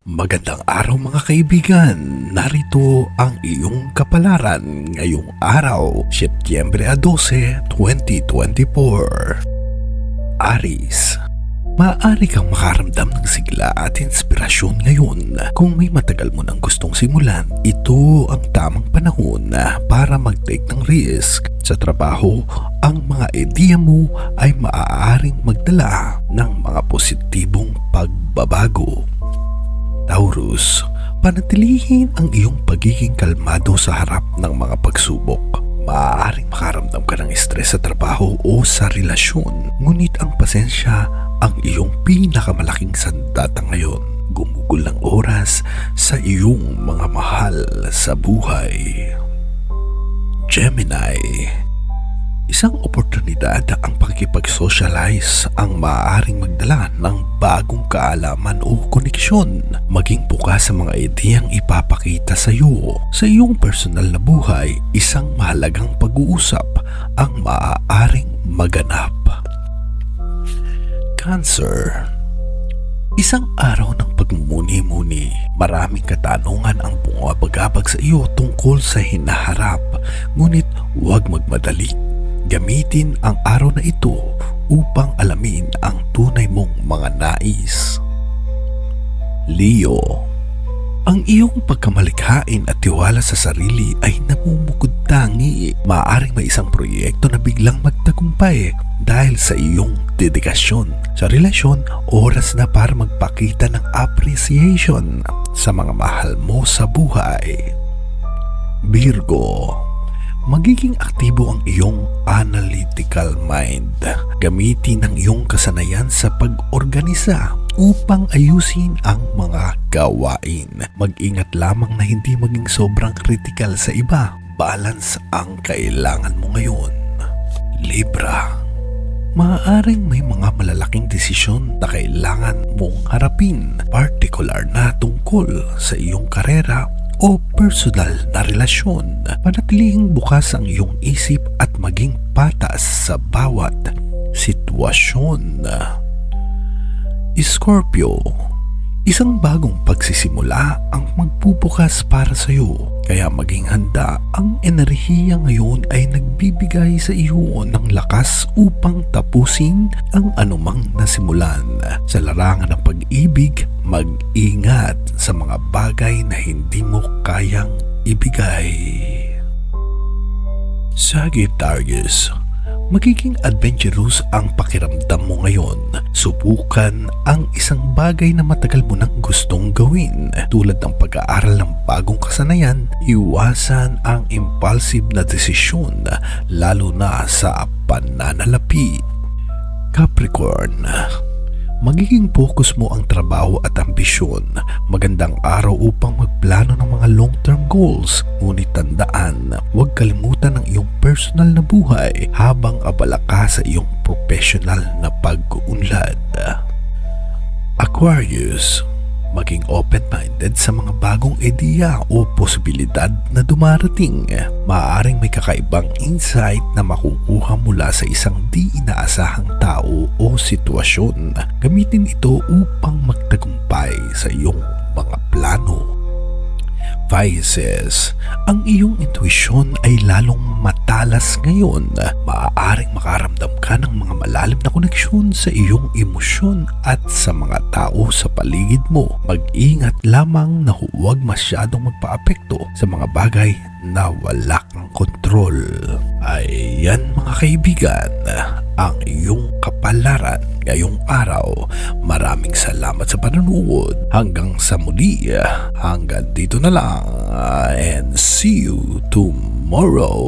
Magandang araw mga kaibigan, narito ang iyong kapalaran ngayong araw, Setyembre 12, 2024. Aries, maaari kang makaramdam ng sigla at inspirasyon ngayon. Kung may matagal mo nang gustong simulan, ito ang tamang panahon para mag-take ng risk. Sa trabaho, ang mga ideya mo ay maaaring magdala ng mga positibong pagbabago. Taurus, panatilihin ang iyong pagiging kalmado sa harap ng mga pagsubok. Maaaring makaramdam ka ng stress sa trabaho o sa relasyon, ngunit ang pasensya ang iyong pinakamalaking sandata ngayon. Gumugol ng oras sa iyong mga mahal sa buhay. Gemini, isang oportunidad ang pakikipag-socialize ang maaaring magdala ng bagong kaalaman o koneksyon. Maging bukas sa mga ideyang ipapakita sa iyo. Sa iyong personal na buhay, isang mahalagang pag-uusap ang maaaring maganap. Cancer, isang araw ng pagmumuni-muni. Maraming katanungan ang bumabagabag sa iyo tungkol sa hinaharap, ngunit huwag magmadali. Gamitin ang araw na ito upang alamin ang tunay mong mga nais. Leo, ang iyong pagkamalikhain at tiwala sa sarili ay namumukod-tangi. Maaaring may isang proyekto na biglang magtagumpay dahil sa iyong dedikasyon. Sa relasyon, oras na para magpakita ng appreciation sa mga mahal mo sa buhay. Virgo, magiging aktibo ang iyong analytical mind. Gamitin ang iyong kasanayan sa pag-organisa upang ayusin ang mga gawain. Mag-ingat lamang na hindi maging sobrang critical sa iba. Balance ang kailangan mo ngayon. Libra, maaaring may mga malalaking desisyon na kailangan mong harapin, partikular na tungkol sa iyong karera o personal na relasyon. Panatilihing bukas ang iyong isip at maging patas sa bawat sitwasyon. Scorpio, isang bagong pagsisimula ang magbubukas para sa iyo, kaya maging handa. Ang enerhiya ngayon ay nagbibigay sa iyo ng lakas upang tapusin ang anumang nasimulan. Sa larangan ng pag-ibig, mag-ingat sa mga bagay na hindi mo kayang ibigay. Sagittarius, magiging adventurous ang pakiramdam mo ngayon. Subukan ang isang bagay na matagal mo nang gustong gawin, tulad ng pag-aaral ng bagong kasanayan. Iwasan ang impulsive na desisyon, lalo na sa pananalapi. Capricorn, magiging focus mo ang trabaho at ambisyon. Magandang araw upang magplano ng mga long-term goals. Ngunit tandaan, huwag kalimutan ang iyong personal na buhay habang abala ka sa iyong professional na pag-uunlad. Aquarius, maging open-minded sa mga bagong ideya o posibilidad na dumarating. Maaaring may kakaibang insight na makukuha mula sa isang di inaasahang tao o sitwasyon. Gamitin ito upang magtagumpay sa iyong mga plano. Pisces, ang iyong intuition ay lalong matalas ngayon. Maaaring makaramdam ka ng mga malalim na koneksyon sa iyong emosyon at sa mga tao sa paligid mo. Mag-ingat lamang na huwag masyadong magpaapekto sa mga bagay na wala kang kontrol. Ayan mga kaibigan, ang iyong kapalaran ngayong araw. Maraming salamat sa panonood. Hanggang sa muli, hanggang dito na lang, and see you tomorrow.